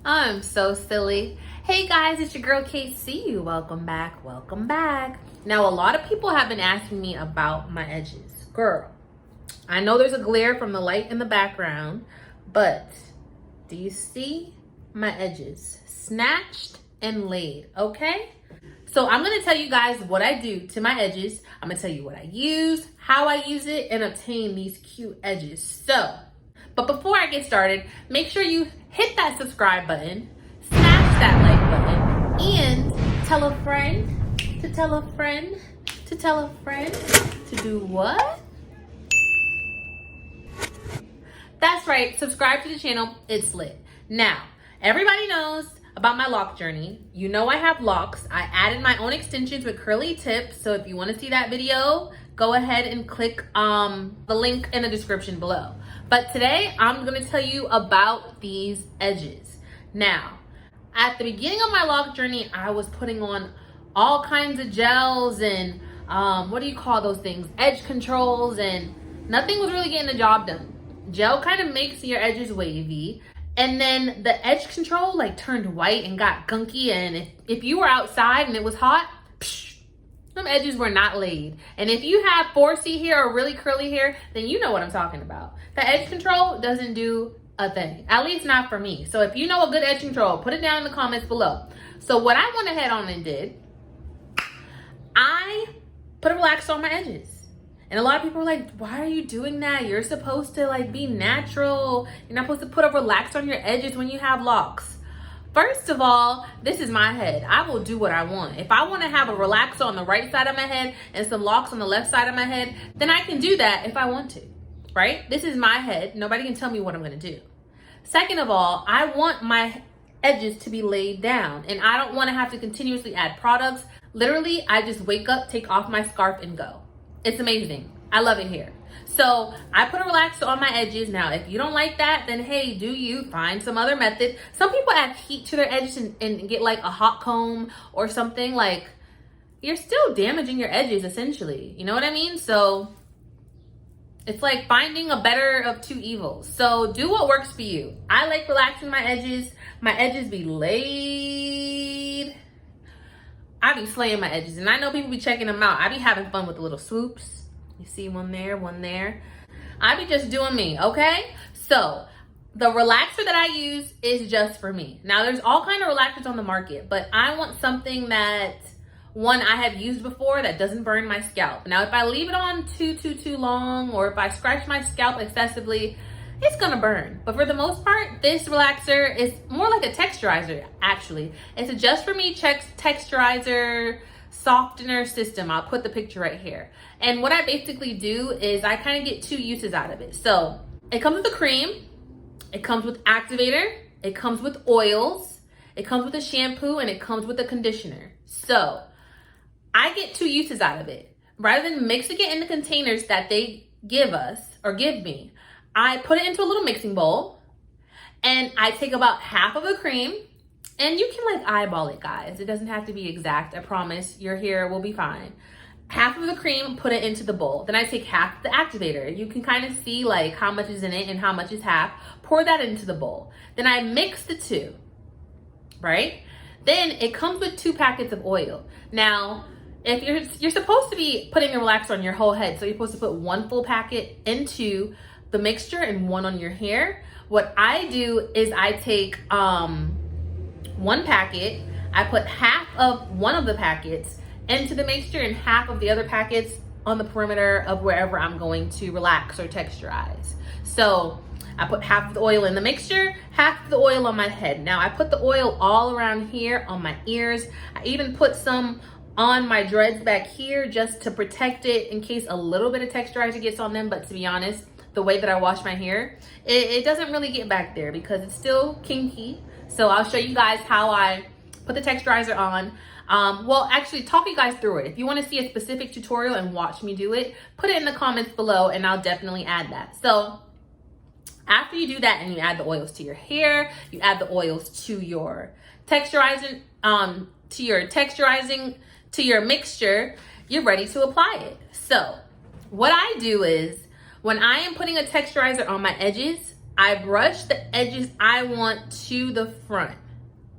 I'm so silly. Hey guys, it's your girl KC. Welcome back. Welcome back. Now, a lot of people have been asking me about my edges. Girl, I know there's a glare from the light in the background, but do you see my edges? Snatched and laid, okay? So I'm gonna tell you guys what I do to my edges. I'm gonna tell you what I use, how I use it, and obtain these cute edges. But before I get started, make sure you hit that subscribe button, smash that like button, and tell a friend to tell a friend to tell a friend to do what? That's right, subscribe to the channel, it's lit. Now, everybody knows about my lock journey. You know I have locks. I added my own extensions with curly tips, so if you want to see that video, go ahead and click the link in the description below. But today, I'm going to tell you about these edges. Now, at the beginning of my lock journey, I was putting on all kinds of gels and what do you call those things? Edge controls, and nothing was really getting the job done. Gel kind of makes your edges wavy, and then the edge control like turned white and got gunky, and if you were outside and it was hot, some edges were not laid. And if you have 4C hair or really curly hair, then you know what I'm talking about. The edge control doesn't do a thing, at least not for me. So if you know a good edge control, put it down in the comments below. So what I went ahead on and did, I put a relaxer on my edges. And a lot of people are like, why are you doing that? You're supposed to like be natural. You're not supposed to put a relaxer on your edges when you have locks. First of all, this is my head. I will do what I want. If I want to have a relaxer on the right side of my head and some locks on the left side of my head, then I can do that if I want to, right? This is my head. Nobody can tell me what I'm going to do. Second of all, I want my edges to be laid down, and I don't want to have to continuously add products. Literally, I just wake up, take off my scarf, and go. It's amazing. I love it here. So I put a relaxer on my edges. Now, if you don't like that, then hey, do you find some other method? Some people add heat to their edges and get like a hot comb or something. Like, you're still damaging your edges essentially. You know what I mean? So it's like finding a better of two evils. So do what works for you. I like relaxing my edges. My edges be laid. I be slaying my edges, and I know people be checking them out. I be having fun with the little swoops. You see one there, one there. I be just doing me, okay? So the relaxer that I use is just for me. Now there's all kind of relaxers on the market, but I want something that, one, I have used before that doesn't burn my scalp. Now if I leave it on too long, or if I scratch my scalp excessively, it's gonna burn. But for the most part, this relaxer is more like a texturizer, actually. It's a just for me texturizer softener system. I'll put the picture right here. And what I basically do is I kind of get two uses out of it. So it comes with a cream, it comes with activator, it comes with oils, it comes with a shampoo, and it comes with a conditioner. So I get two uses out of it. Rather than mixing it in the containers that they give us or give me, I put it into a little mixing bowl, and I take about half of the cream, and you can like eyeball it, guys. It doesn't have to be exact. I promise your hair will be fine. Half of the cream, put it into the bowl. Then I take half the activator. You can kind of see like how much is in it and how much is half. Pour that into the bowl. Then I mix the two, right? Then it comes with 2 packets of oil. Now, if you're supposed to be putting a relaxer on your whole head, so you're supposed to put 1 full packet into the mixture and 1 on your hair. What I do is I take 1 packet, I put half of one of the packets into the mixture and half of the other packets on the perimeter of wherever I'm going to relax or texturize. So I put half of the oil in the mixture, half of the oil on my head. Now I put the oil all around here on my ears. I even put some on my dreads back here just to protect it in case a little bit of texturizer gets on them. But to be honest, the way that I wash my hair, it doesn't really get back there because it's still kinky. So I'll show you guys how I put the texturizer on. Well, actually talk you guys through it. If you want to see a specific tutorial and watch me do it, put it in the comments below and I'll definitely add that. So after you do that and you add the oils to your hair, you add the oils to your texturizing, to your mixture, you're ready to apply it. So what I do is when I am putting a texturizer on my edges, I brush the edges I want to the front,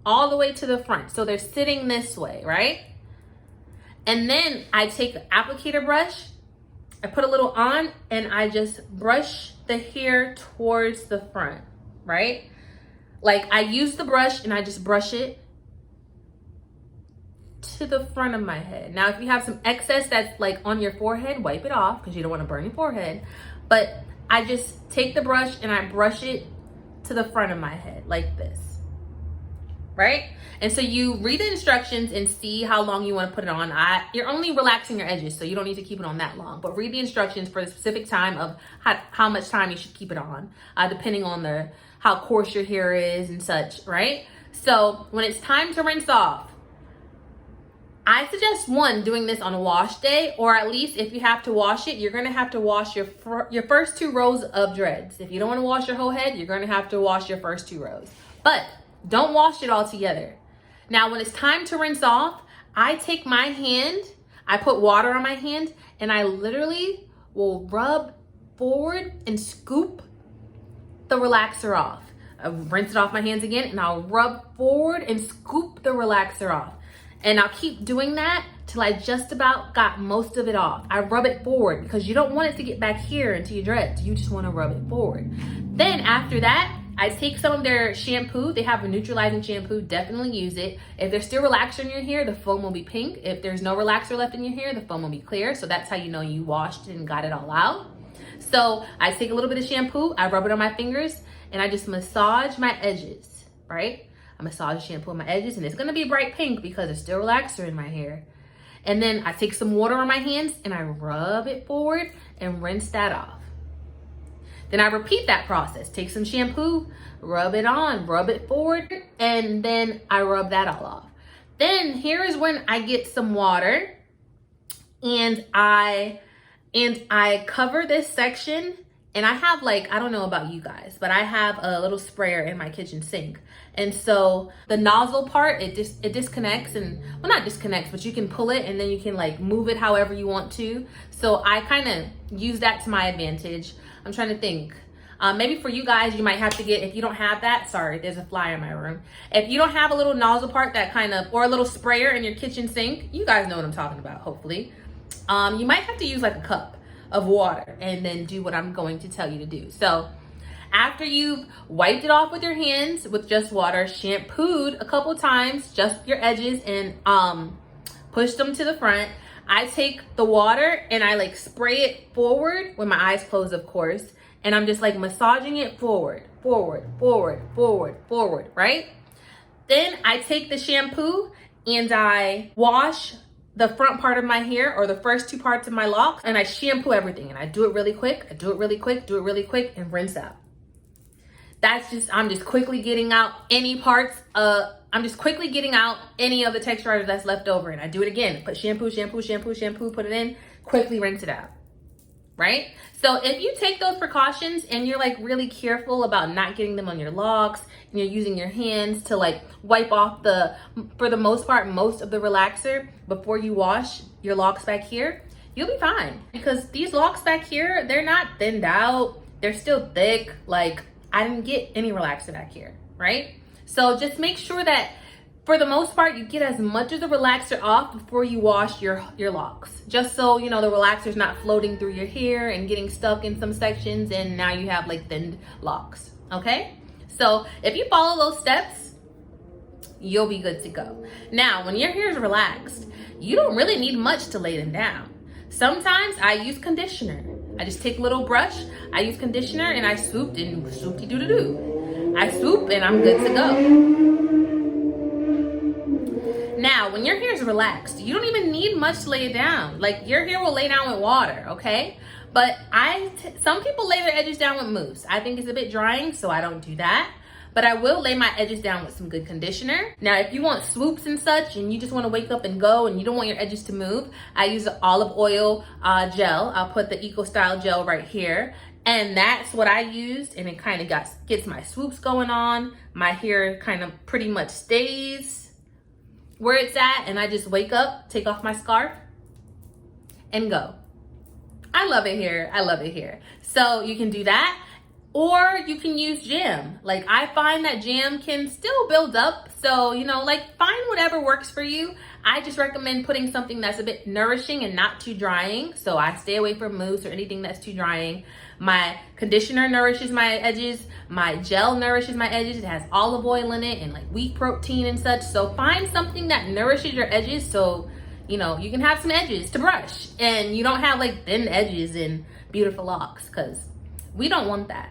all the way to the front. So they're sitting this way, right? And then I take an applicator brush, I put a little on, and I just brush the hair towards the front, right? Like I use the brush and I just brush it to the front of my head. Now, if you have some excess that's like on your forehead, wipe it off because you don't want to burn your forehead. But I just take the brush and I brush it to the front of my head like this, right? And so you read the instructions and see how long you want to put it on. You're only relaxing your edges, so you don't need to keep it on that long. But read the instructions for the specific time of how much time you should keep it on, depending on how coarse your hair is and such, right? So when it's time to rinse off, I suggest doing this on a wash day, or at least if you have to wash it, you're going to have to wash your first 2 rows of dreads. If you don't want to wash your whole head, you're going to have to wash your first 2 rows. But don't wash it all together. Now, when it's time to rinse off, I take my hand, I put water on my hand, and I literally will rub forward and scoop the relaxer off. I rinse it off my hands again, and I'll rub forward and scoop the relaxer off. And I'll keep doing that till I just about got most of it off. I rub it forward because you don't want it to get back here into your dreads. You just want to rub it forward. Then after that, I take some of their shampoo. They have a neutralizing shampoo. Definitely use it. If there's still relaxer in your hair, the foam will be pink. If there's no relaxer left in your hair, the foam will be clear. So that's how you know you washed and got it all out. So I take a little bit of shampoo, I rub it on my fingers, and I just massage my edges, right? I massage shampoo on my edges, and it's gonna be bright pink because there's still relaxer in my hair. And then I take some water on my hands and I rub it forward and rinse that off. Then I repeat that process. Take some shampoo, rub it on, rub it forward, and then I rub that all off. Then here is when I get some water and I cover this section. And I have I don't know about you guys, but I have a little sprayer in my kitchen sink. And so the nozzle part, it disconnects and, well, not disconnects, but you can pull it and then you can move it however you want to. So I kind of use that to my advantage. I'm trying to think. Maybe for you guys, you might have to get, if you don't have that, sorry, there's a fly in my room. If you don't have a little nozzle part or a little sprayer in your kitchen sink, you guys know what I'm talking about, hopefully. You might have to use a cup of water and then do what I'm going to tell you to do. So after you've wiped it off with your hands with just water, shampooed a couple times, just your edges, and pushed them to the front, I take the water and I spray it forward with my eyes closed, of course, and I'm just massaging it forward, right? Then I take the shampoo and I wash the front part of my hair, or the first 2 parts of my locks, and I shampoo everything, and I do it really quick, and rinse out. I'm just quickly getting out any parts, I'm just quickly getting out any of the texturizer that's left over, and I do it again. Put shampoo, put it in, quickly rinse it out, right? So if you take those precautions and you're really careful about not getting them on your locks, and you're using your hands to wipe off for the most part, most of the relaxer before you wash your locks back here, you'll be fine. Because these locks back here, they're not thinned out, they're still thick. I didn't get any relaxer back here, right? So just make sure that for the most part, you get as much of the relaxer off before you wash your locks. Just so, the relaxer's not floating through your hair and getting stuck in some sections, and now you have thinned locks, okay? So if you follow those steps, you'll be good to go. Now, when your hair is relaxed, you don't really need much to lay them down. Sometimes I use conditioner. I just take a little brush, I use conditioner, and I swoop and swoop-de-doo-doo-doo. I swoop and I'm good to go. Now, when your hair is relaxed, you don't even need much to lay it down. Your hair will lay down with water, okay? But some people lay their edges down with mousse. I think it's a bit drying, so I don't do that. But I will lay my edges down with some good conditioner. Now, if you want swoops and such, and you just want to wake up and go, and you don't want your edges to move, I use the olive oil gel. I'll put the Eco Style gel right here. And that's what I used, and it kind of gets my swoops going on. My hair kind of pretty much stays where it's at, and I just wake up, take off my scarf, and go. I love it here. So you can do that. Or you can use jam. Like, I find that jam can still build up. So, you know, like, find whatever works for you. I just recommend putting something that's a bit nourishing and not too drying. So I stay away from mousse or anything that's too drying. My conditioner nourishes my edges. My gel nourishes my edges. It has olive oil in it and like wheat protein and such. So find something that nourishes your edges so, you know, you can have some edges to brush and you don't have like thin edges and beautiful locks, because we don't want that.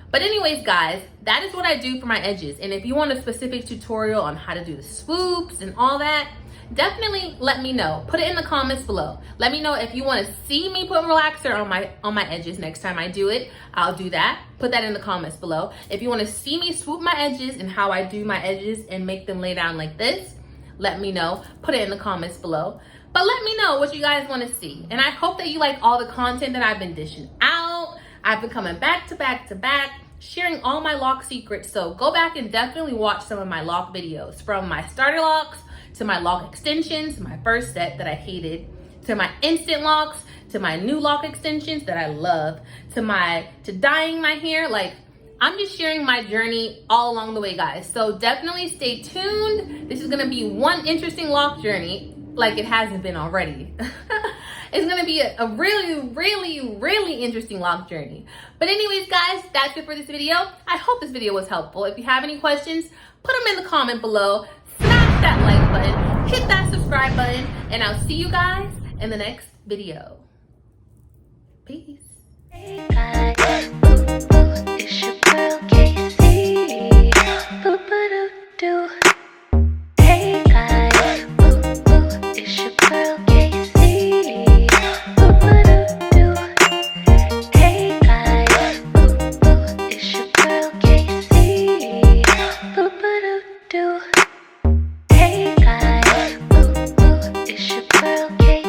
But anyways, guys, that is what I do for my edges. And if you want a specific tutorial on how to do the swoops and all that, definitely let me know. Put it in the comments below. Let me know if you want to see me put relaxer on my edges next time I do it. I'll do that. Put that in the comments below. If you want to see me swoop my edges and how I do my edges and make them lay down like this, let me know. Put it in the comments below. But let me know what you guys want to see. And I hope that you like all the content that I've been dishing out. I've been coming back to back to back, sharing all my lock secrets. So go back and definitely watch some of my lock videos, from my starter locks to my lock extensions, my first set that I hated, to my instant locks, to my new lock extensions that I love, to dyeing my hair. Like, I'm just sharing my journey all along the way, guys. So definitely stay tuned. This is gonna be one interesting lock journey, like it hasn't been already. It's gonna be a really, really, really interesting lock journey. But anyways, guys, that's it for this video. I hope this video was helpful. If you have any questions, put them in the comment below. Smash that like button, hit that subscribe button, and I'll see you guys in the next video. Peace. Hey guys, it's your girl Casey. Boo-ba-doo-doo. Hey guys, it's your girl Casey. Boo-ba-doo-doo. Hey guys, it's your girl Casey. Boo-ba-doo-doo. Hey guys, it's your girl K.